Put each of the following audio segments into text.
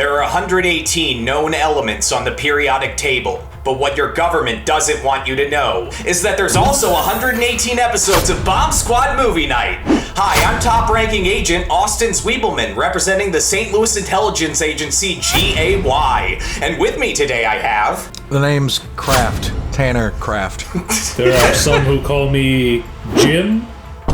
There are 118 known elements on the periodic table, but what your government doesn't want you to know is that there's also 118 episodes of Bomb Squad Movie Night. Hi, I'm top-ranking agent Austin Zwiebelman, representing the St. Louis intelligence agency GAY. And with me today I have... The name's Kraft. Tanner Kraft. There are some who call me Jim.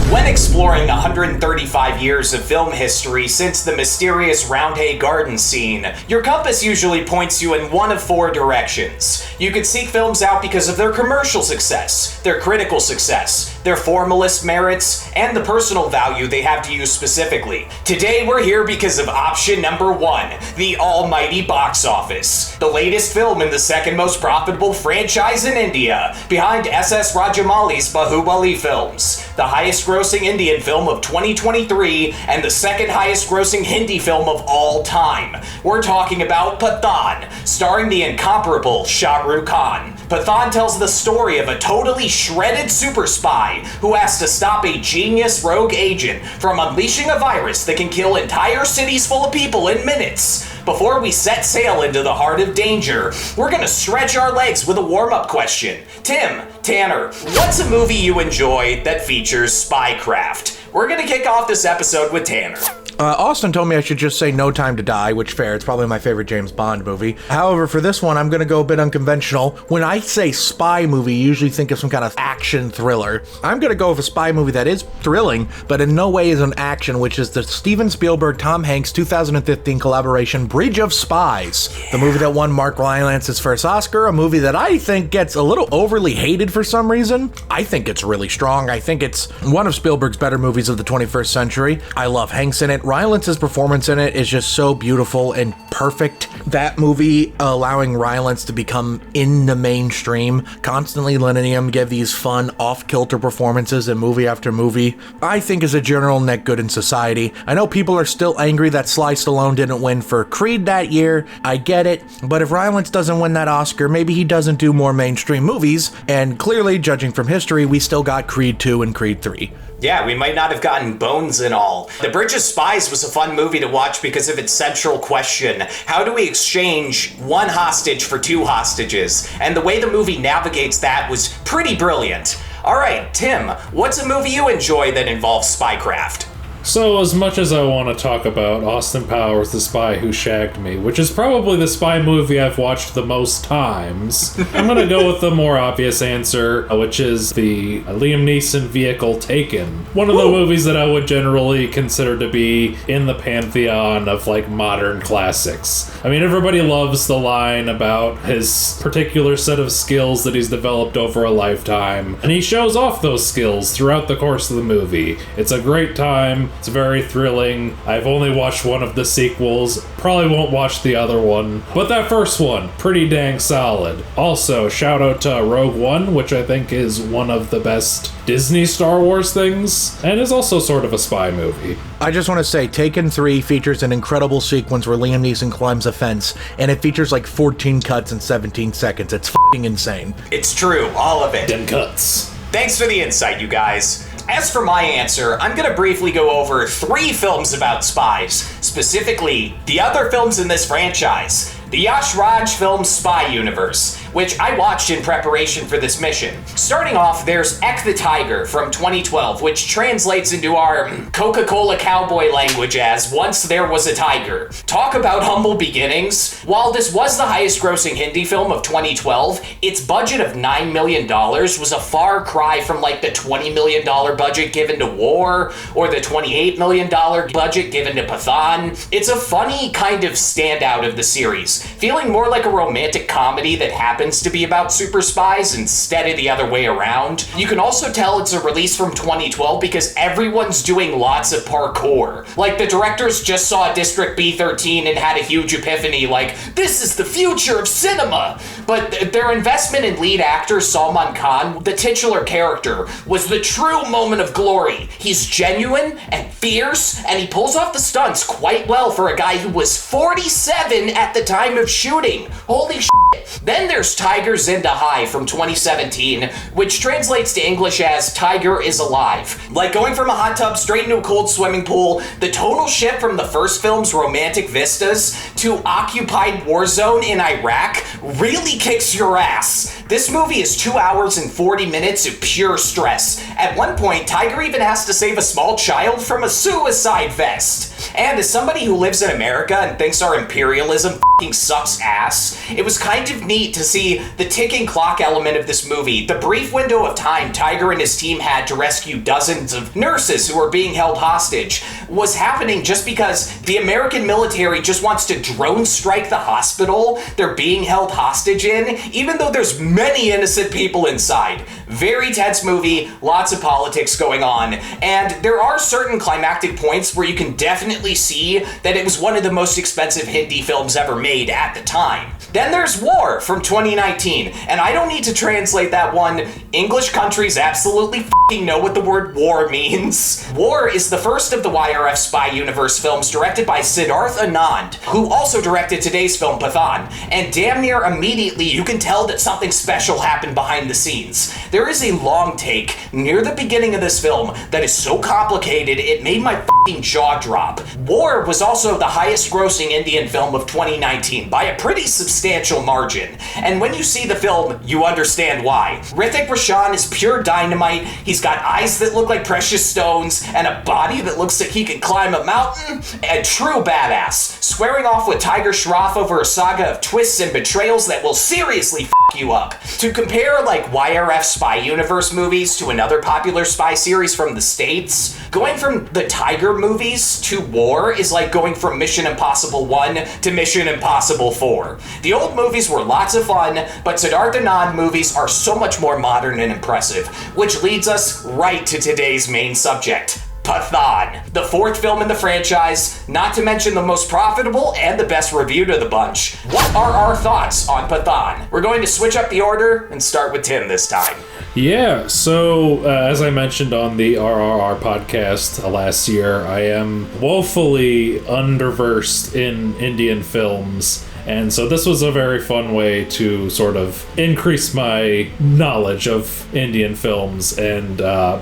When exploring 135 years of film history since the mysterious Roundhay Garden scene, your compass usually points you in one of four directions. You could seek films out because of their commercial success, their critical success, their formalist merits, and the personal value they have to you specifically. Today we're here because of option number one, the almighty box office. The latest film in the second most profitable franchise in India, behind S.S. Rajamouli's Bahubali films, the highest grossing Indian film of 2023, and the second highest grossing Hindi film of all time. We're talking about Pathaan, starring the incomparable Shah Rukh Khan. Pathaan tells the story of a totally shredded super spy who has to stop a genius rogue agent from unleashing a virus that can kill entire cities full of people in minutes. Before we set sail into the heart of danger, we're gonna stretch our legs with a warm-up question. Tanner, what's a movie you enjoy that features Spycraft? We're gonna kick off this episode with Tanner. Austin told me I should just say No Time to Die, which fair, it's probably my favorite James Bond movie. However, for this one, I'm gonna go a bit unconventional. When I say spy movie, you usually think of some kind of action thriller. I'm gonna go with a spy movie that is thrilling, but in no way is an action, which is the Steven Spielberg-Tom Hanks 2015 collaboration Bridge of Spies. Yeah. The movie that won Mark Rylance's first Oscar, a movie that I think gets a little overly hated for some reason. I think it's really strong. I think it's one of Spielberg's better movies of the 21st century. I love Hanks in it. Rylance's performance in it is just so beautiful and perfect. That movie allowing Rylance to become in the mainstream, constantly letting him give these fun, off-kilter performances in movie after movie, I think is a general net good in society. I know people are still angry that Sly Stallone didn't win for Creed that year. I get it, but if Rylance doesn't win that Oscar, maybe he doesn't do more mainstream movies, and clearly, judging from history, we still got Creed 2 and Creed 3. Yeah, we might not have gotten Bones and all. The Bridge of Spies was a fun movie to watch because of its central question. How do we exchange one hostage for two hostages? And the way the movie navigates that was pretty brilliant. All right, Tim, what's a movie you enjoy that involves spycraft? So as much as I want to talk about Austin Powers, The Spy Who Shagged Me, which is probably the spy movie I've watched the most times, I'm going to go with the more obvious answer, which is the Liam Neeson vehicle Taken. One of the movies that I would generally consider to be in the pantheon of like modern classics. I mean, everybody loves the line about his particular set of skills that he's developed over a lifetime, and he shows off those skills throughout the course of the movie. It's a great time. It's very thrilling. I've only watched one of the sequels. Probably won't watch the other one. But that first one, pretty dang solid. Also, shout out to Rogue One, which I think is one of the best Disney Star Wars things, and is also sort of a spy movie. I just want to say, Taken 3 features an incredible sequence where Liam Neeson climbs a fence, and it features like 14 cuts in 17 seconds. It's f***ing insane. It's true, all of it. Them cuts. Thanks for the insight, you guys. As for my answer, I'm going to briefly go over 3 films about spies, specifically the other films in this franchise. The Yash Raj film Spy Universe, which I watched in preparation for this mission. Starting off, there's Ek the Tiger from 2012, which translates into our Coca-Cola cowboy language as Once There Was a Tiger. Talk about humble beginnings. While this was the highest grossing Hindi film of 2012, its budget of $9 million was a far cry from like the $20 million budget given to War, or the $28 million budget given to Pathaan. It's a funny kind of standout of the series, feeling more like a romantic comedy that happens to be about super spies instead of the other way around. You can also tell it's a release from 2012 because everyone's doing lots of parkour. Like, the directors just saw District B13 and had a huge epiphany, like, this is the future of cinema! But their investment in lead actor Salman Khan, the titular character, was the true moment of glory. He's genuine and fierce, and he pulls off the stunts quite well for a guy who was 47 at the time time of shooting. Holy shit. Then there's Tiger Zinda High from 2017, which translates to English as Tiger is Alive. Like going from a hot tub straight into a cold swimming pool, the tonal shift from the first film's romantic vistas to occupied war zone in Iraq really kicks your ass. This movie is 2 hours and 40 minutes of pure stress. At one point, Tiger even has to save a small child from a suicide vest. And as somebody who lives in America and thinks our imperialism f***ing sucks ass, it was kind of neat to see the ticking clock element of this movie, the brief window of time Tiger and his team had to rescue dozens of nurses who were being held hostage, was happening just because the American military just wants to drone strike the hospital they're being held hostage in, even though there's many innocent people inside. Very tense movie, lots of politics going on, and there are certain climactic points where you can definitely see that it was one of the most expensive Hindi films ever made at the time. Then there's War from 2019, and I don't need to translate that one. English countries absolutely f***ing know what the word war means. War is the first of the YRF Spy Universe films directed by Siddharth Anand, who also directed today's film Pathaan, and damn near immediately you can tell that something special happened behind the scenes. There is a long take near the beginning of this film that is so complicated it made my f***ing jaw drop. War was also the highest grossing Indian film of 2019 by a pretty substantial margin, and when you see the film, you understand why. Hrithik Roshan is pure dynamite. He's got eyes that look like precious stones, and a body that looks like he can climb a mountain. A true badass, squaring off with Tiger Shroff over a saga of twists and betrayals that will seriously f*** you up. To compare like YRF Spy Universe movies to another popular spy series from the States, going from the Tiger movies to War is like going from Mission Impossible 1 to Mission Impossible 4. The old movies were lots of fun, but Siddharth Anand movies are so much more modern and impressive, which leads us right to today's main subject. Pathaan, the fourth film in the franchise, not to mention the most profitable and the best reviewed of the bunch. What are our thoughts on Pathaan? We're going to switch up the order and start with Tim this time. Yeah, so as I mentioned on the RRR podcast last year, I am woefully underversed in Indian films. And so this was a very fun way to sort of increase my knowledge of Indian films, and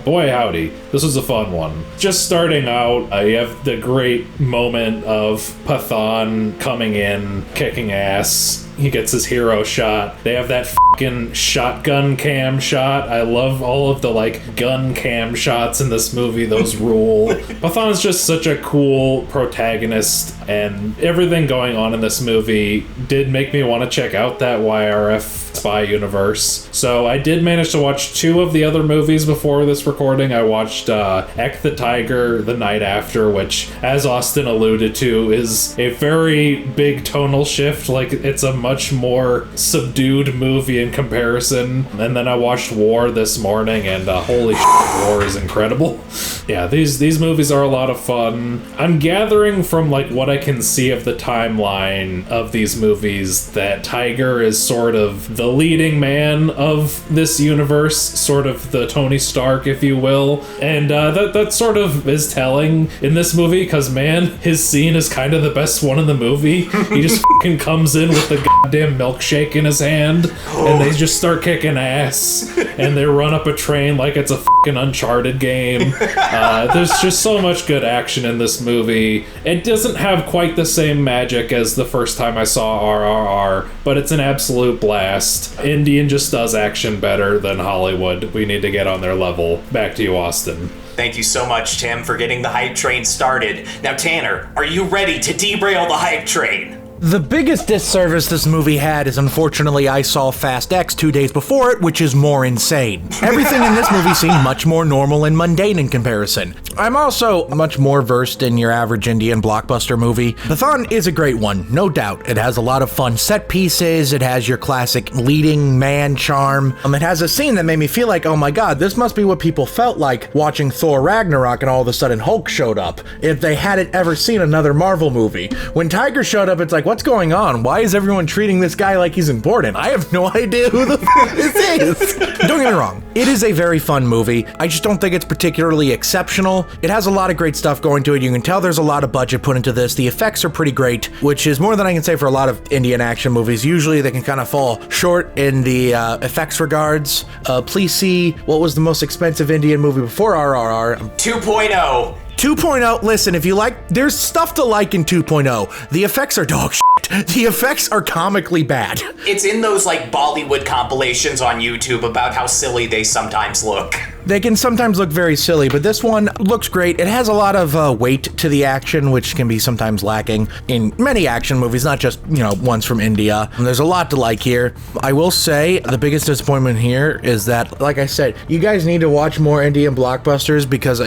boy howdy, this was a fun one. Just starting out, you have the great moment of Pathaan coming in, kicking ass. He gets his hero shot. They have that fucking shotgun cam shot. I love all of the like gun cam shots in this movie. Those rule. Pathaan is just such a cool protagonist, and everything going on in this movie did make me want to check out that YRF Spy Universe. So I did manage to watch 2 of the other movies before this recording. I watched 𝐏𝐚𝐭𝐡𝐚𝐽 the Tiger the night after, which, as Austin alluded to, is a very big tonal shift. Like, it's a much more subdued movie in comparison. And then I watched War this morning, and holy shit, War is incredible. Yeah, these movies are a lot of fun. I'm gathering from like what I can see of the timeline of these movies that Tiger is sort of the leading man of this universe, sort of the Tony Stark, if you will. And that sort of is telling in this movie, because man, his scene is kind of the best one in the movie. He just fucking comes in with the goddamn milkshake in his hand, and they just start kicking ass, and they run up a train like it's a fucking Uncharted game. There's just so much good action in this movie. It doesn't have quite the same magic as the first time I saw RRR, but it's an absolute blast. Indian just does action better than Hollywood. We need to get on their level. Back to you, Austin. Thank you so much, Tim, for getting the hype train started. Now, Tanner, are you ready to derail the hype train? The biggest disservice this movie had is, unfortunately, I saw Fast X 2 days before it, which is more insane. Everything in this movie seemed much more normal and mundane in comparison. I'm also much more versed in your average Indian blockbuster movie. Pathaan is a great one, no doubt. It has a lot of fun set pieces, it has your classic leading man charm. It has a scene that made me feel like, oh my god, this must be what people felt like watching Thor Ragnarok and all of a sudden Hulk showed up, if they hadn't ever seen another Marvel movie. When Tiger showed up, it's like, like, what's going on? Why is everyone treating this guy like he's important? I have no idea who the this is. Don't get me wrong. It is a very fun movie. I just don't think it's particularly exceptional. It has a lot of great stuff going to it. You can tell there's a lot of budget put into this. The effects are pretty great, which is more than I can say for a lot of Indian action movies. Usually they can kind of fall short in the effects regards. Please see what was the most expensive Indian movie before RRR. 2.0. 2.0, listen, if you like, there's stuff to like in 2.0. The effects are dog shit. The effects are comically bad. It's in those like Bollywood compilations on YouTube about how silly they sometimes look. They can sometimes look very silly, but this one looks great. It has a lot of weight to the action, which can be sometimes lacking in many action movies, not just, ones from India. And there's a lot to like here. I will say the biggest disappointment here is that, like I said, you guys need to watch more Indian blockbusters because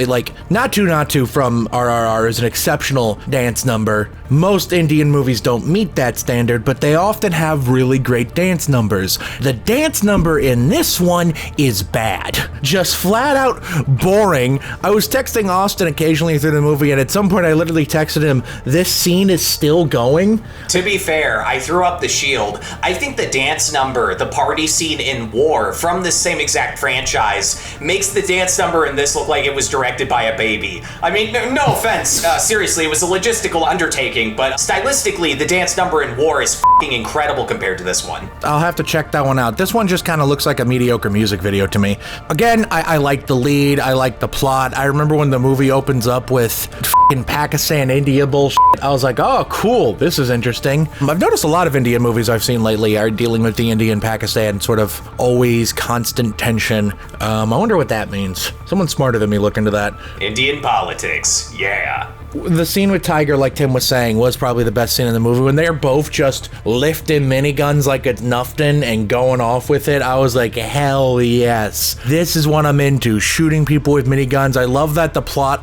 Not To from RRR is an exceptional dance number. Most Indian movies don't meet that standard, but they often have really great dance numbers. The dance number in this one is bad. Just flat out boring. I was texting Austin occasionally through the movie, and at some point I literally texted him, this scene is still going? To be fair, I threw up the shield. I think the dance number, the party scene in War, from this same exact franchise, makes the dance number in this look like it was directed by a baby. I mean, no offense. Seriously, it was a logistical undertaking, but stylistically, the dance number in War is f***ing incredible compared to this one. I'll have to check that one out. This one just kind of looks like a mediocre music video to me. Again, I like the lead. I like the plot. I remember when the movie opens up with f***ing Pakistan, India bullshit. I was like, oh, cool. This is interesting. I've noticed a lot of Indian movies I've seen lately are dealing with the Indian-Pakistan sort of always constant tension. I wonder what that means. Someone smarter than me look into that. Indian politics, yeah. The scene with Tiger, like Tim was saying, was probably the best scene in the movie. When they're both just lifting miniguns like it's nothing and going off with it, I was like, hell yes. This is what I'm into, shooting people with miniguns. I love that the plot,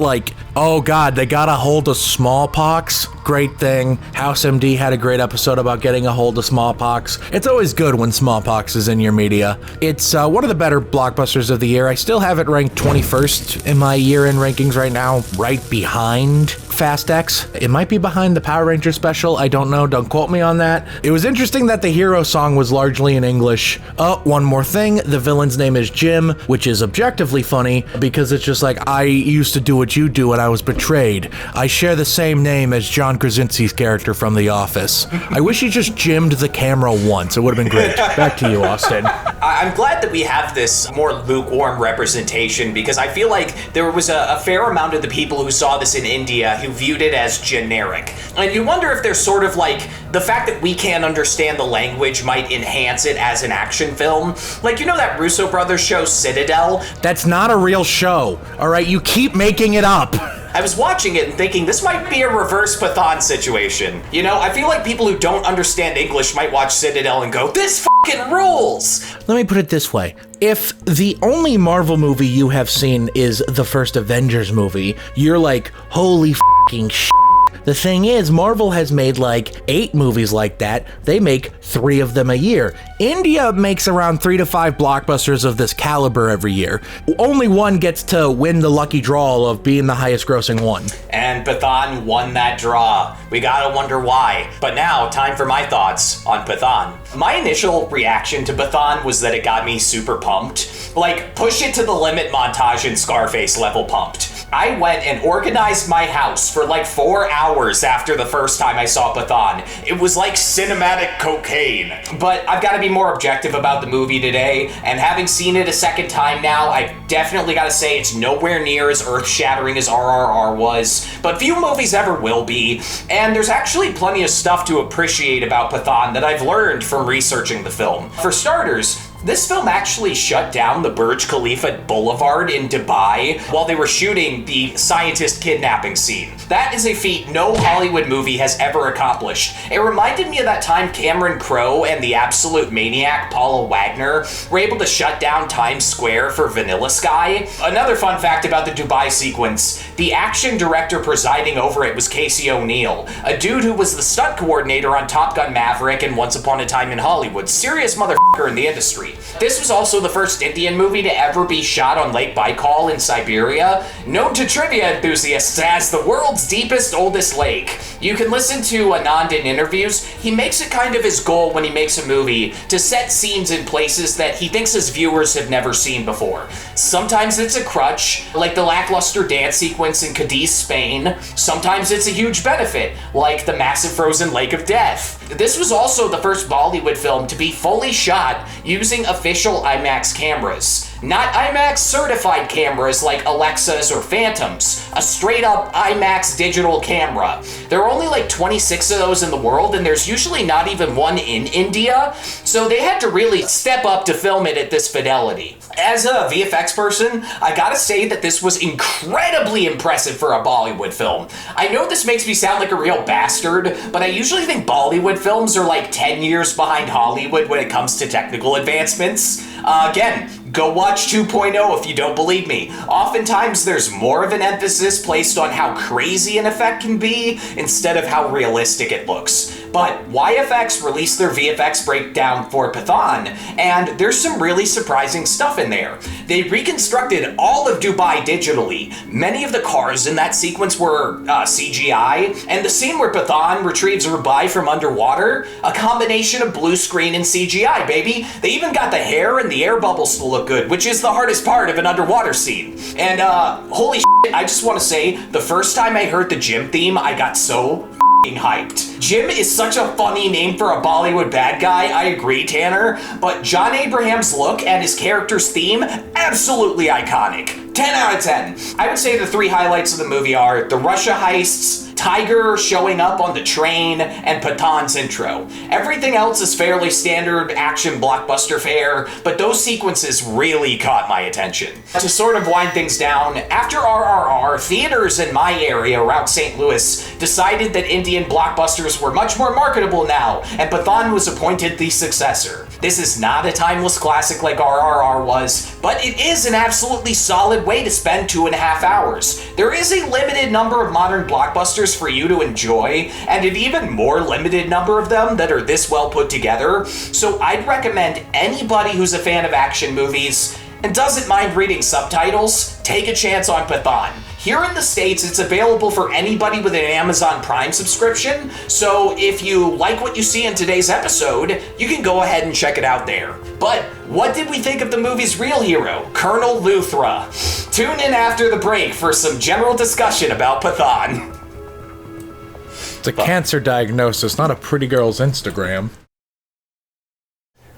oh god, they got a hold of smallpox. Great thing. House MD had a great episode about getting a hold of smallpox. It's always good when smallpox is in your media. It's one of the better blockbusters of the year. I still have it ranked 21st in my year-end rankings right now, right behind Fast X. It might be behind the Power Rangers special. I don't know. Don't quote me on that. It was interesting that the hero song was largely in English. Oh, one more thing. The villain's name is Jim, which is objectively funny because it's just like, I used to do what you do and I was betrayed. I share the same name as John Krasinski's character from The Office. I wish he just jimmed the camera once. It would have been great. Back to you, Austin. I'm glad that we have this more lukewarm representation because I feel like there was a fair amount of the people who saw this in India who viewed it as generic. And you wonder if there's sort of like the fact that we can't understand the language might enhance it as an action film. Like, that Russo Brothers show Citadel? That's not a real show. All right, you keep making it up. I was watching it and thinking this might be a reverse Pathaan situation. I feel like people who don't understand English might watch Citadel and go, this fucking rules! Let me put it this way. If the only Marvel movie you have seen is the first Avengers movie, you're like, holy fucking shit. The thing is, Marvel has made 8 movies like that. They make 3 of them a year. India makes around 3 to 5 blockbusters of this caliber every year. Only one gets to win the lucky draw of being the highest grossing one. And Pathaan won that draw. We gotta wonder why. But now, time for my thoughts on Pathaan. My initial reaction to Pathaan was that it got me super pumped. Push it to the limit montage in Scarface level pumped. I went and organized my house for 4 hours after the first time I saw Pathaan. It was like cinematic cocaine. But I've got to be more objective about the movie today, and having seen it a second time now, I've definitely got to say it's nowhere near as earth-shattering as RRR was, but few movies ever will be, and there's actually plenty of stuff to appreciate about Pathaan that I've learned from researching the film. For starters, this film actually shut down the Burj Khalifa Boulevard in Dubai while they were shooting the scientist kidnapping scene. That is a feat no Hollywood movie has ever accomplished. It reminded me of that time Cameron Crowe and the absolute maniac Paula Wagner were able to shut down Times Square for Vanilla Sky. Another fun fact about the Dubai sequence, the action director presiding over it was Casey O'Neill, a dude who was the stunt coordinator on Top Gun Maverick and Once Upon a Time in Hollywood. Serious motherfucker in the industry. This was also the first Indian movie to ever be shot on Lake Baikal in Siberia, known to trivia enthusiasts as the world's deepest, oldest lake. You can listen to Anand in interviews. He makes it kind of his goal when he makes a movie to set scenes in places that he thinks his viewers have never seen before. Sometimes it's a crutch, like the lackluster dance sequence in Cadiz, Spain. Sometimes it's a huge benefit, like the massive frozen Lake of Death. This was also the first Bollywood film to be fully shot using official IMAX cameras. Not IMAX certified cameras like Alexas or Phantoms, a straight up IMAX digital camera. There are only like 26 of those in the world, and there's usually not even one in India, so they had to really step up to film it at this fidelity. As a VFX person, I gotta say that this was incredibly impressive for a Bollywood film. I know this makes me sound like a real bastard, but I usually think Bollywood films are like 10 years behind Hollywood when it comes to technical advancements. Again, go watch 2.0 if you don't believe me. Oftentimes there's more of an emphasis placed on how crazy an effect can be instead of how realistic it looks. But YFX released their VFX breakdown for Pathaan, and there's some really surprising stuff in there. They reconstructed all of Dubai digitally. Many of the cars in that sequence were CGI, and the scene where Pathaan retrieves Rubai from underwater, a combination of blue screen and CGI, baby. They even got the hair and the air bubbles to look good, which is the hardest part of an underwater scene. And holy shit, I just want to say, the first time I heard the Jim theme, I got so hyped. Jim is such a funny name for a Bollywood bad guy, I agree, Tanner, but John Abraham's look and his character's theme, absolutely iconic. 10 out of 10. I would say the three highlights of the movie are the Russia heists, Tiger showing up on the train, and Pathaan's intro. Everything else is fairly standard action blockbuster fare, but those sequences really caught my attention. To sort of wind things down, after RRR, theaters in my area around St. Louis decided that Indian blockbusters were much more marketable now, and Pathaan was appointed the successor. This is not a timeless classic like RRR was, but it is an absolutely solid way to spend 2.5 hours. There is a limited number of modern blockbusters for you to enjoy, and an even more limited number of them that are this well put together, so I'd recommend anybody who's a fan of action movies and doesn't mind reading subtitles, take a chance on Pathaan. Here in the States, it's available for anybody with an Amazon Prime subscription, so if you like what you see in today's episode, you can go ahead and check it out there. But what did we think of the movie's real hero, Colonel Luthra? Tune in after the break for some general discussion about Pathaan. It's a cancer diagnosis, not a pretty girl's Instagram.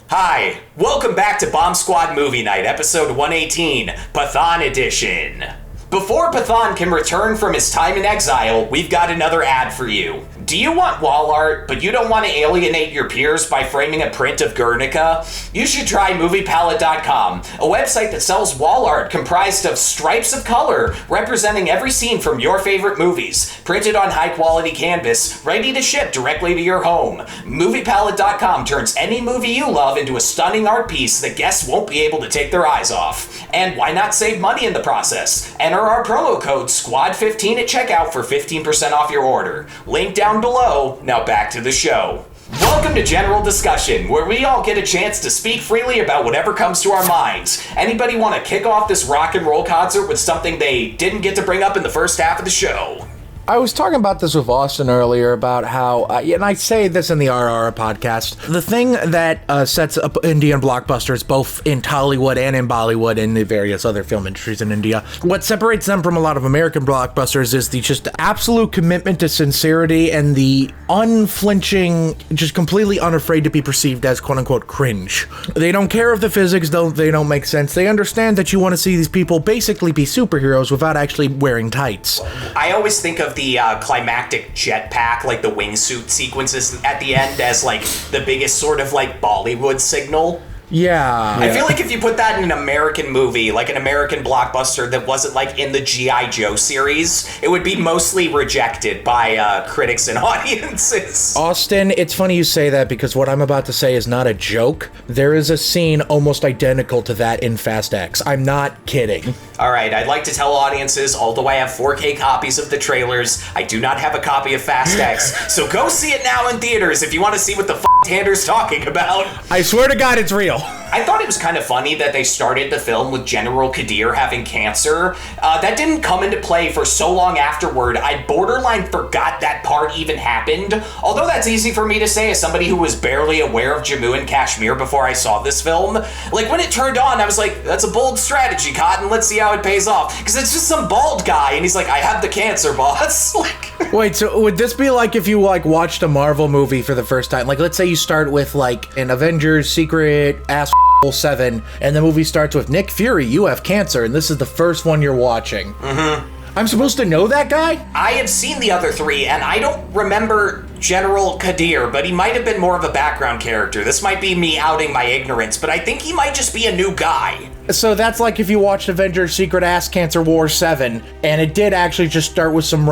Hi, welcome back to Bomb Squad Movie Night, episode 118, Pathaan Edition. Before Pathaan can return from his time in exile, we've got another ad for you. Do you want wall art, but you don't want to alienate your peers by framing a print of Guernica? You should try MoviePalette.com, a website that sells wall art comprised of stripes of color representing every scene from your favorite movies, printed on high-quality canvas, ready to ship directly to your home. MoviePalette.com turns any movie you love into a stunning art piece that guests won't be able to take their eyes off. And why not save money in the process? Enter our promo code SQUAD15 at checkout for 15% off your order. Link down below. Now back to the show. Welcome to General Discussion, where we all get a chance to speak freely about whatever comes to our minds. Anybody want to kick off this rock and roll concert with something they didn't get to bring up in the first half of the show? I was talking about this with Austin earlier about how, and I say this in the RR podcast, the thing that sets up Indian blockbusters, both in Tollywood and in Bollywood and the various other film industries in India, what separates them from a lot of American blockbusters is the just absolute commitment to sincerity and the unflinching, just completely unafraid to be perceived as quote-unquote cringe. They don't care if the physics they don't make sense. They understand that you want to see these people basically be superheroes without actually wearing tights. I always think of the climactic jetpack, like the wingsuit sequences at the end, as like the biggest sort of like Bollywood signal. Yeah. I feel like if you put that in an American movie, like an American blockbuster that wasn't like in the G.I. Joe series, it would be mostly rejected by critics and audiences. Austin, it's funny you say that because what I'm about to say is not a joke. There is a scene almost identical to that in Fast X. I'm not kidding. All right, I'd like to tell audiences, although I have 4K copies of the trailers, I do not have a copy of Fast X. So go see it now in theaters if you want to see what the Tanner's talking about. I swear to God, it's real. I thought it was kind of funny that they started the film with General Kadir having cancer. That didn't come into play for so long afterward, I borderline forgot that part even happened. Although that's easy for me to say as somebody who was barely aware of Jammu and Kashmir before I saw this film. Like, when it turned on, I was like, that's a bold strategy, Cotton. Let's see how it pays off. Because it's just some bald guy, and he's like, I have the cancer, boss. Like... Wait, so would this be like if you like watched a Marvel movie for the first time? Like, let's say you start with like an Avengers Secret Ass 7, and the movie starts with Nick Fury, you have cancer, and this is the first one you're watching. Mm-hmm. I'm supposed to know that guy? I have seen the other three, and I don't remember General Kadir, but he might have been more of a background character. This might be me outing my ignorance, but I think he might just be a new guy. So that's like if you watched Avengers Secret Ass Cancer War 7, and it did actually just start with some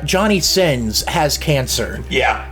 Johnny Sins has cancer. Yeah.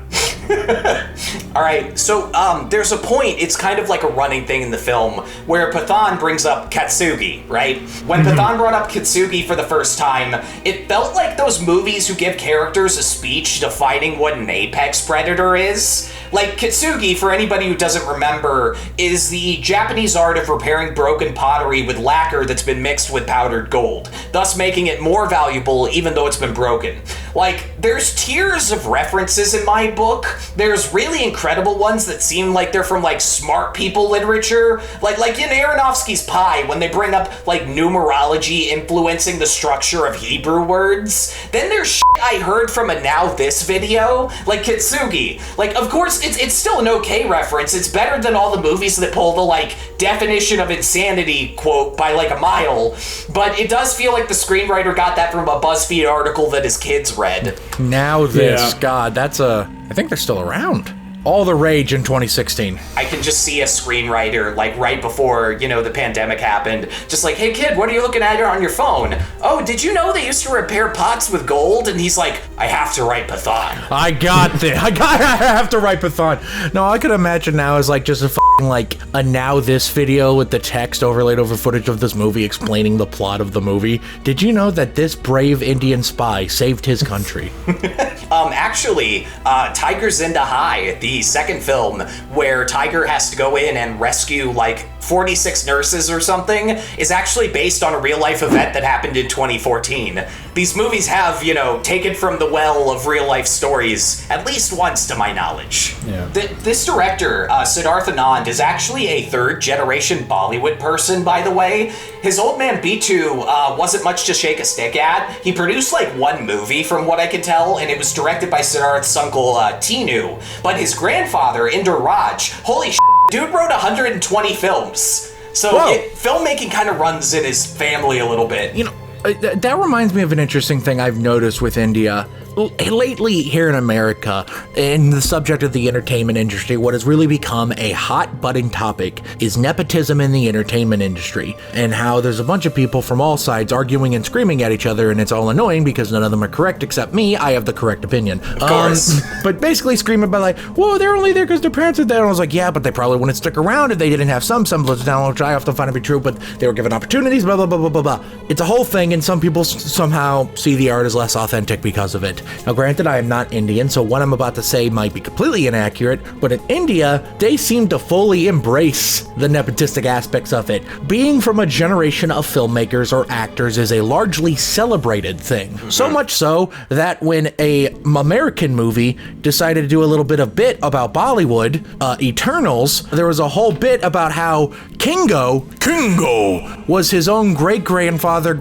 All right, so there's a point, it's kind of like a running thing in the film, where Pathaan brings up Katsugi, right? When Pathaan brought up Katsugi for the first time, it felt like those movies who give characters a speech defining what an apex predator is. Like, Kitsugi, for anybody who doesn't remember, is the Japanese art of repairing broken pottery with lacquer that's been mixed with powdered gold, thus making it more valuable even though it's been broken. Like, there's tiers of references in my book. There's really incredible ones that seem like they're from, like, smart people literature. Like in Aronofsky's Pi, when they bring up, like, numerology influencing the structure of Hebrew words. Then there's shit I heard from a Now This video, like Kitsugi. Like, of course, it's still an okay reference. It's better than all the movies that pull the, like, definition of insanity quote by, like, a mile. But it does feel like the screenwriter got that from a BuzzFeed article that his kids read. Now This, God, that's I think they're still around. All the rage in 2016. I can just see a screenwriter, like, right before, you know, the pandemic happened, just like, hey kid, what are you looking at on your phone? Oh, did you know they used to repair pots with gold? And he's like, I have to write Pathaan. I got this. I have to write Pathaan. No, I could imagine now as like just a like a Now This video with the text overlaid over footage of this movie explaining the plot of the movie. Did you know that this brave Indian spy saved his country? Actually, Tiger Zinda Hai, the second film where Tiger has to go in and rescue like 46 nurses or something, is actually based on a real life event that happened in 2014. These movies have, you know, taken from the well of real life stories at least once to my knowledge. Yeah. This director, Siddharth Anand, is actually a third generation Bollywood person, by the way. His old man Bitu wasn't much to shake a stick at. He produced like one movie from what I can tell, and it was directed by Siddharth's uncle Tinu. But his grandfather, Inder Raj, holy shit, dude wrote 120 films. So filmmaking kind of runs in his family a little bit. You know, that reminds me of an interesting thing I've noticed with India. Lately here in America, in the subject of the entertainment industry, what has really become a hot button topic is nepotism in the entertainment industry, and how there's a bunch of people from all sides arguing and screaming at each other, and it's all annoying because none of them are correct except me. I have the correct opinion. Of course. But basically screaming about like, whoa, they're only there because their parents are there. And I was like, yeah, but they probably wouldn't stick around if they didn't have some semblance of talent, which I often find to be true, but they were given opportunities, blah, blah, blah, blah, blah, blah. It's a whole thing, and some people somehow see the art as less authentic because of it. Now, granted, I am not Indian, so what I'm about to say might be completely inaccurate, but in India, they seem to fully embrace the nepotistic aspects of it. Being from a generation of filmmakers or actors is a largely celebrated thing. So much so that when a American movie decided to do a little bit of bit about Bollywood, Eternals, there was a whole bit about how Kingo was his own great-grandfather,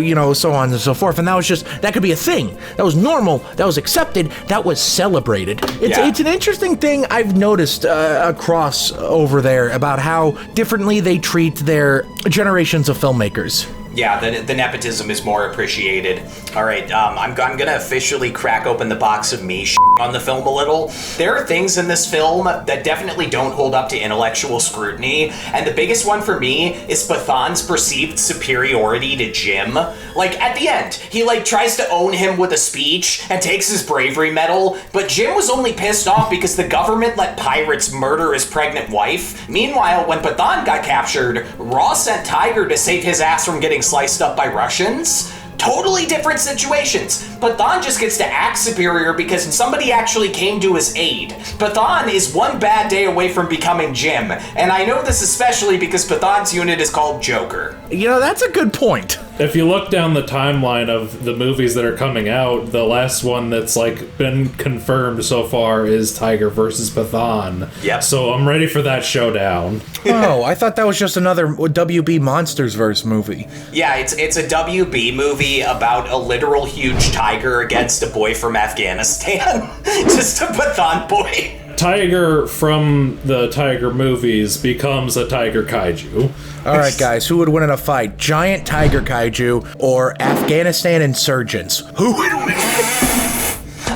you know, so on and so forth, and that could be a thing. That was normal, that was accepted, that was celebrated. It's an interesting thing I've noticed across over there about how differently they treat their generations of filmmakers. Yeah, the nepotism is more appreciated. All right, I'm gonna officially crack open the box of me on the film a little. There are things in this film that definitely don't hold up to intellectual scrutiny, and the biggest one for me is Pathaan's perceived superiority to Jim. Like, at the end, he, like, tries to own him with a speech and takes his bravery medal, but Jim was only pissed off because the government let pirates murder his pregnant wife. Meanwhile, when Pathaan got captured, Raw sent Tiger to save his ass from getting sliced up by Russians. Totally different situations. Pathaan just gets to act superior because somebody actually came to his aid. Pathaan is one bad day away from becoming Jim, and I know this especially because Pathaan's unit is called Joker. You know, that's a good point. If you look down the timeline of the movies that are coming out, the last one that's like been confirmed so far is Tiger versus Pathaan. Yep. So I'm ready for that showdown. Oh, I thought that was just another WB Monsters verse movie. Yeah, it's a WB movie about a literal huge tiger against a boy from Afghanistan. Just a Pathaan boy. Tiger from the Tiger movies becomes a tiger kaiju. All right, guys, who would win in a fight? Giant tiger kaiju or Afghanistan insurgents? Who would win?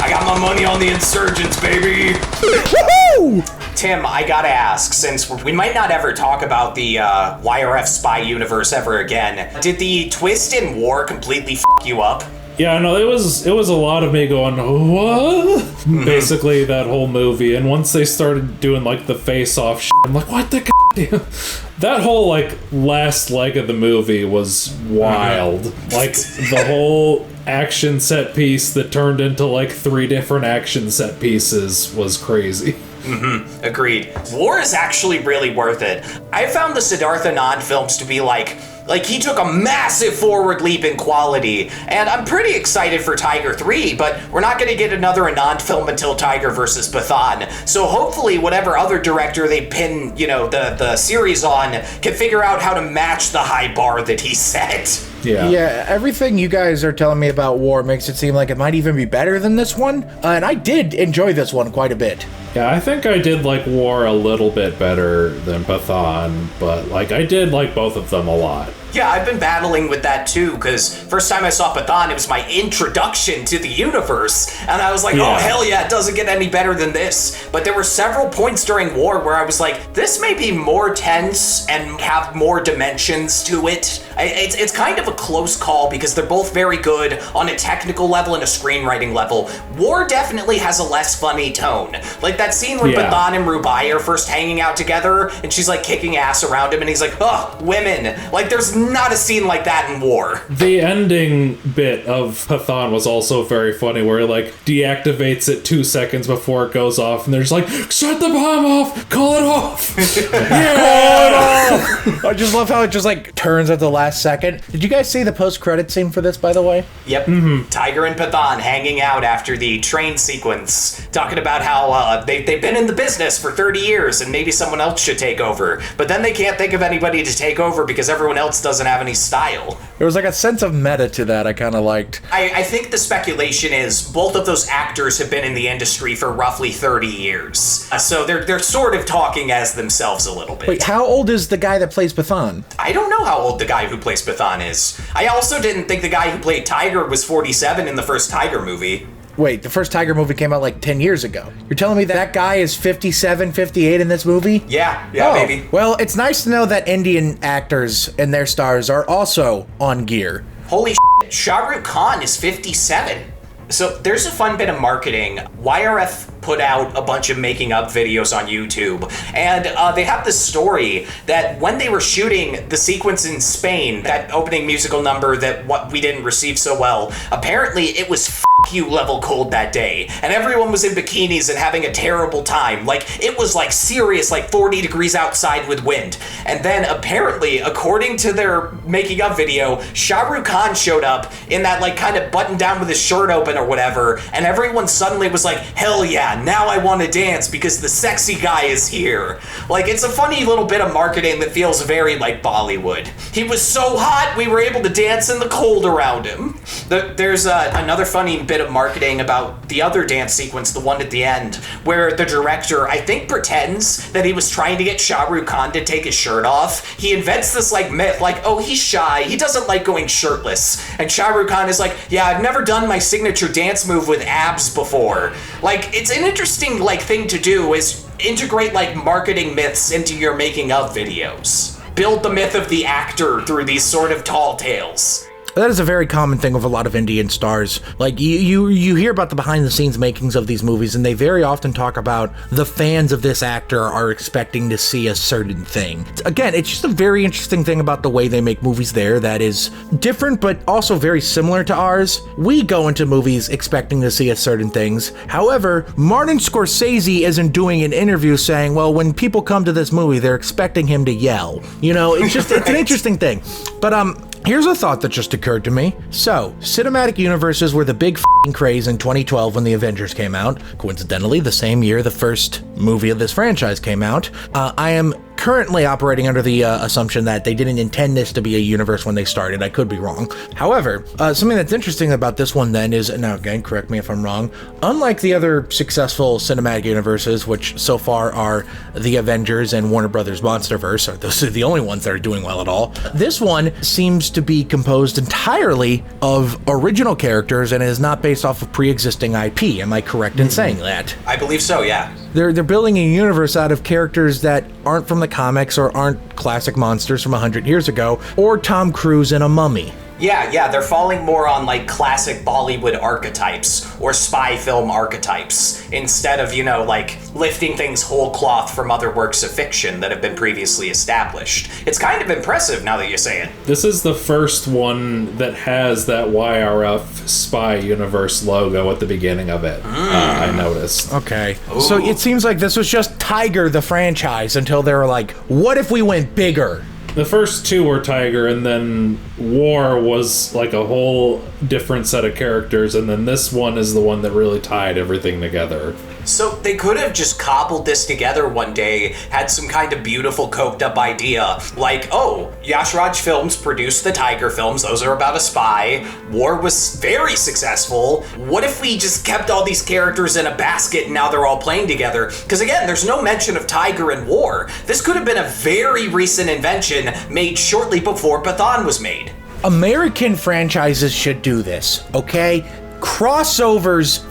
I got my money on the insurgents, baby. Woohoo! Tim, I gotta ask, since we might not ever talk about the YRF Spy Universe ever again, did the twist in War completely f*** you up? Yeah, no, it was a lot of me going, what? Basically, that whole movie. And once they started doing, like, the face-off shit, I'm like, what the goddamn? That whole, like, last leg of the movie was wild. Like, the whole action set piece that turned into, like, 3 different action set pieces was crazy. Mm-hmm. Agreed. War is actually really worth it. I found the Siddharth Anand films to be like he took a massive forward leap in quality, and I'm pretty excited for Tiger 3, but we're not going to get another Anand film until Tiger versus Pathaan. So hopefully whatever other director they pin, the series on can figure out how to match the high bar that he set. Yeah, everything you guys are telling me about War makes it seem like it might even be better than this one, and I did enjoy this one quite a bit. Yeah, I think I did like War a little bit better than Pathaan, but like I did like both of them a lot. Yeah, I've been battling with that too, because first time I saw Pathaan, it was my introduction to the universe, and I was like, oh hell yeah, it doesn't get any better than this. But there were several points during War where I was like, this may be more tense and have more dimensions to it. It's kind of a close call because they're both very good on a technical level and a screenwriting level. War definitely has a less funny tone. Like that scene where Pathaan and Rubai are first hanging out together, and she's like kicking ass around him, and he's like, oh, women. Like there's not a scene like that in War. The ending bit of Pathaan was also very funny, where he like deactivates it 2 seconds before it goes off, and they're just like, shut the bomb off, call it off. Call it off. I just love how it just like turns at the last second. Did you guys see the post-credit scene for this, by the way? Yep. Mm-hmm. Tiger and Pathaan hanging out after the train sequence, talking about how they've been in the business for 30 years and maybe someone else should take over. But then they can't think of anybody to take over because everyone else doesn't have any style. There was like a sense of meta to that I kind of liked. I think the speculation is both of those actors have been in the industry for roughly 30 years. So they're sort of talking as themselves a little bit. Wait, how old is the guy that plays Pathaan? I don't know how old the guy who plays Pathaan is. I also didn't think the guy who played Tiger was 47 in the first Tiger movie. Wait, the first Tiger movie came out like 10 years ago. You're telling me that guy is 57, 58 in this movie? Yeah, maybe. Well, it's nice to know that Indian actors and their stars are also on gear. Holy shit, Shah Rukh Khan is 57. So there's a fun bit of marketing. YRF put out a bunch of making up videos on YouTube, and they have this story that when they were shooting the sequence in Spain, that opening musical number that we didn't receive so well, apparently it was f*** you level cold that day, and everyone was in bikinis and having a terrible time. Like, it was like serious, like 40 degrees outside with wind. And then apparently, according to their making up video, Shah Rukh Khan showed up in that like kind of button down with his shirt open or whatever, and everyone suddenly was like, hell yeah, now I want to dance because the sexy guy is here. Like, it's a funny little bit of marketing that feels very like Bollywood. He was so hot, we were able to dance in the cold around him. There's another funny bit of marketing about the other dance sequence, the one at the end, where the director, I think, pretends that he was trying to get Shah Rukh Khan to take his shirt off. He invents this like myth, like, oh, he's shy, he doesn't like going shirtless. And Shah Rukh Khan is like, yeah, I've never done my signature dance move with abs before. Like, it's an interesting like thing to do, is integrate like marketing myths into your making of videos. Build the myth of the actor through these sort of tall tales. That is a very common thing with a lot of Indian stars. Like, you hear about the behind-the-scenes makings of these movies, and they very often talk about the fans of this actor are expecting to see a certain thing. Again, it's just a very interesting thing about the way they make movies there that is different, but also very similar to ours. We go into movies expecting to see a certain things. However, Martin Scorsese isn't doing an interview saying, well, when people come to this movie, they're expecting him to yell. You know, it's just, it's an interesting thing. But, here's a thought that just occurred to me. So, cinematic universes were the big f***ing craze in 2012 when the Avengers came out. Coincidentally, the same year the first movie of this franchise came out. I am currently operating under the assumption that they didn't intend this to be a universe when they started. I could be wrong. However, something that's interesting about this one then is, now again, correct me if I'm wrong, unlike the other successful cinematic universes, which so far are the Avengers and Warner Brothers Monsterverse, those are the only ones that are doing well at all, this one seems to be composed entirely of original characters and is not based off of pre-existing IP. Am I correct in saying that? I believe so, yeah. They're building a universe out of characters that aren't from the comics or aren't classic monsters from 100 years ago, or Tom Cruise in a mummy. Yeah, they're falling more on like classic Bollywood archetypes or spy film archetypes instead of, you know, like lifting things whole cloth from other works of fiction that have been previously established. It's kind of impressive now that you say it. This is the first one that has that YRF Spy Universe logo at the beginning of it, I noticed. Okay. Ooh. So it seems like this was just Tiger the franchise until they were like, what if we went bigger? The first two were Tiger, and then War was like a whole different set of characters, and then this one is the one that really tied everything together. So they could have just cobbled this together one day, had some kind of beautiful coked up idea, like, oh, Yash Raj Films produced the Tiger films, those are about a spy, War was very successful, what if we just kept all these characters in a basket and now they're all playing together? Because again, there's no mention of Tiger and War. This could have been a very recent invention made shortly before Pathaan was made. American franchises should do this, okay? Crossovers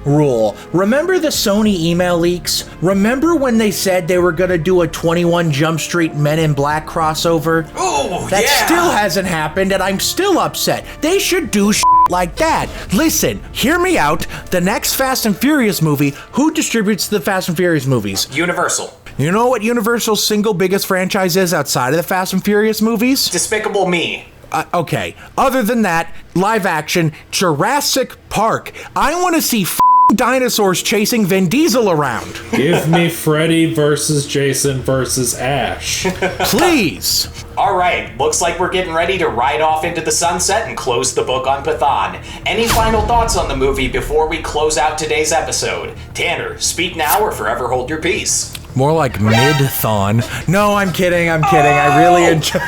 rule. Remember the Sony email leaks? Remember when they said they were gonna do a 21 Jump Street Men in Black crossover? Oh, that yeah. still hasn't happened, and I'm still upset. They should do like that. Listen, hear me out. The next Fast and Furious movie, who distributes the Fast and Furious movies? Universal. You know what Universal's single biggest franchise is outside of the Fast and Furious movies? Despicable Me. Okay. Other than that, live action, Jurassic Park. I want to see dinosaurs chasing Vin Diesel around. Give me Freddy versus Jason versus Ash. Please. All right, looks like we're getting ready to ride off into the sunset and close the book on Pathaan. Any final thoughts on the movie before we close out today's episode? Tanner, speak now or forever hold your peace. More like mid-thon. No, I'm kidding. I really enjoy.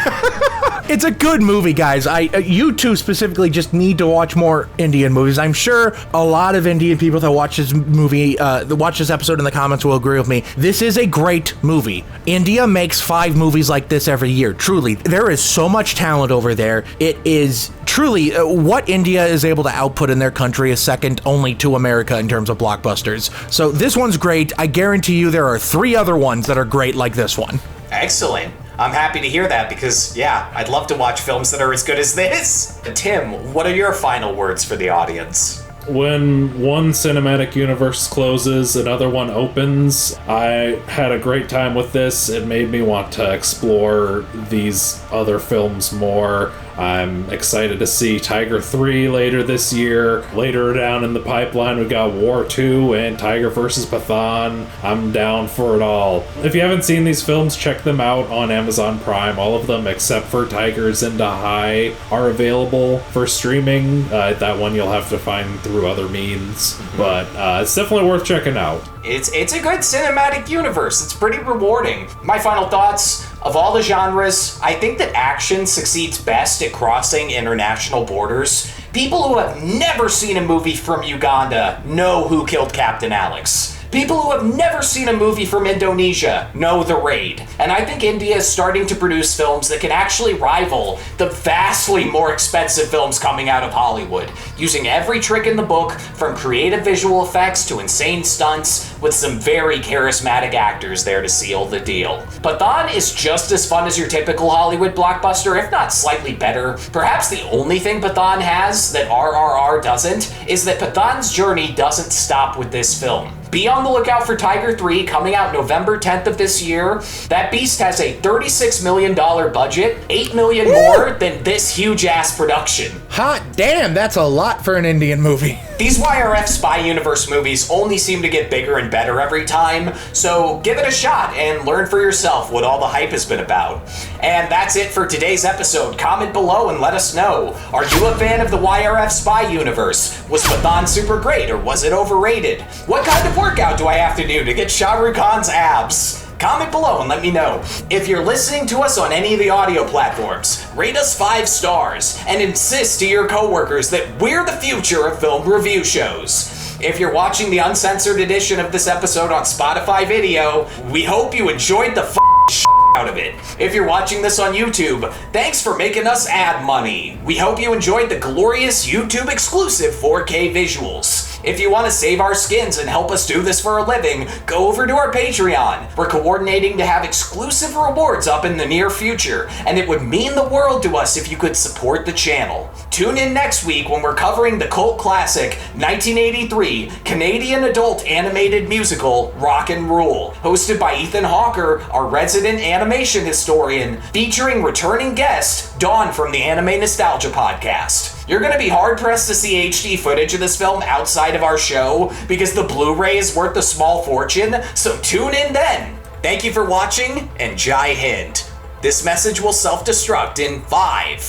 It's a good movie, guys. You two specifically just need to watch more Indian movies. I'm sure a lot of Indian people that watch this movie, watch this episode in the comments will agree with me. This is a great movie. India makes 5 movies like this every year. Truly, there is so much talent over there. It is truly what India is able to output in their country is second only to America in terms of blockbusters. So this one's great. I guarantee you there are 3 other ones that are great like this one. Excellent. I'm happy to hear that because, yeah, I'd love to watch films that are as good as this. Tim, what are your final words for the audience? When one cinematic universe closes, another one opens. I had a great time with this. It made me want to explore these other films more. I'm excited to see Tiger 3 later this year. Later down in the pipeline, we got War 2 and Tiger vs. Pathaan. I'm down for it all. If you haven't seen these films, check them out on Amazon Prime. All of them, except for Tigers into High, are available for streaming. That one you'll have to find through other means. But it's definitely worth checking out. It's a good cinematic universe. It's pretty rewarding. My final thoughts, of all the genres, I think that action succeeds best at crossing international borders. People who have never seen a movie from Uganda know who killed Captain Alex. People who have never seen a movie from Indonesia know The Raid, and I think India is starting to produce films that can actually rival the vastly more expensive films coming out of Hollywood, using every trick in the book from creative visual effects to insane stunts with some very charismatic actors there to seal the deal. Pathaan is just as fun as your typical Hollywood blockbuster, if not slightly better. Perhaps the only thing Pathaan has that RRR doesn't is that Pathaan's journey doesn't stop with this film. Be on the lookout for Tiger 3 coming out November 10th of this year. That beast has a $36 million budget, $8 million more than this huge-ass production. Hot damn, that's a lot for an Indian movie. These YRF Spy Universe movies only seem to get bigger and better every time, so give it a shot and learn for yourself what all the hype has been about. And that's it for today's episode. Comment below and let us know. Are you a fan of the YRF Spy Universe? Was Pathaan super great or was it overrated? What kind of workout do I have to do to get Shah Rukh Khan's abs? Comment below and let me know. If you're listening to us on any of the audio platforms, rate us 5 stars and insist to your coworkers that we're the future of film review shows. If you're watching the uncensored edition of this episode on Spotify video, we hope you enjoyed the shit out of it. If you're watching this on YouTube, thanks for making us ad money. We hope you enjoyed the glorious YouTube exclusive 4K visuals. If you want to save our skins and help us do this for a living, go over to our Patreon. We're coordinating to have exclusive rewards up in the near future, and it would mean the world to us if you could support the channel. Tune in next week when we're covering the cult classic 1983 Canadian adult animated musical Rock and Rule, hosted by Ethan Hawker, our resident animation historian, featuring returning guest Dawn from the Anime Nostalgia Podcast. You're going to be hard-pressed to see HD footage of this film outside of our show because the Blu-ray is worth a small fortune, so tune in then. Thank you for watching, and Jai Hind. This message will self-destruct in 5,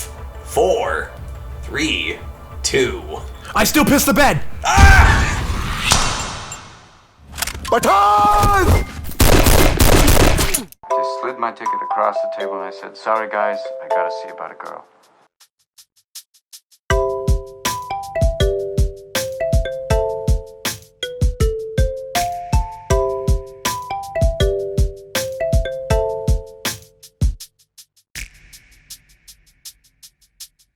4, 3, 2... I still piss the bed! Pathaan! Just slid my ticket across the table and I said, "Sorry guys, I gotta see about a girl."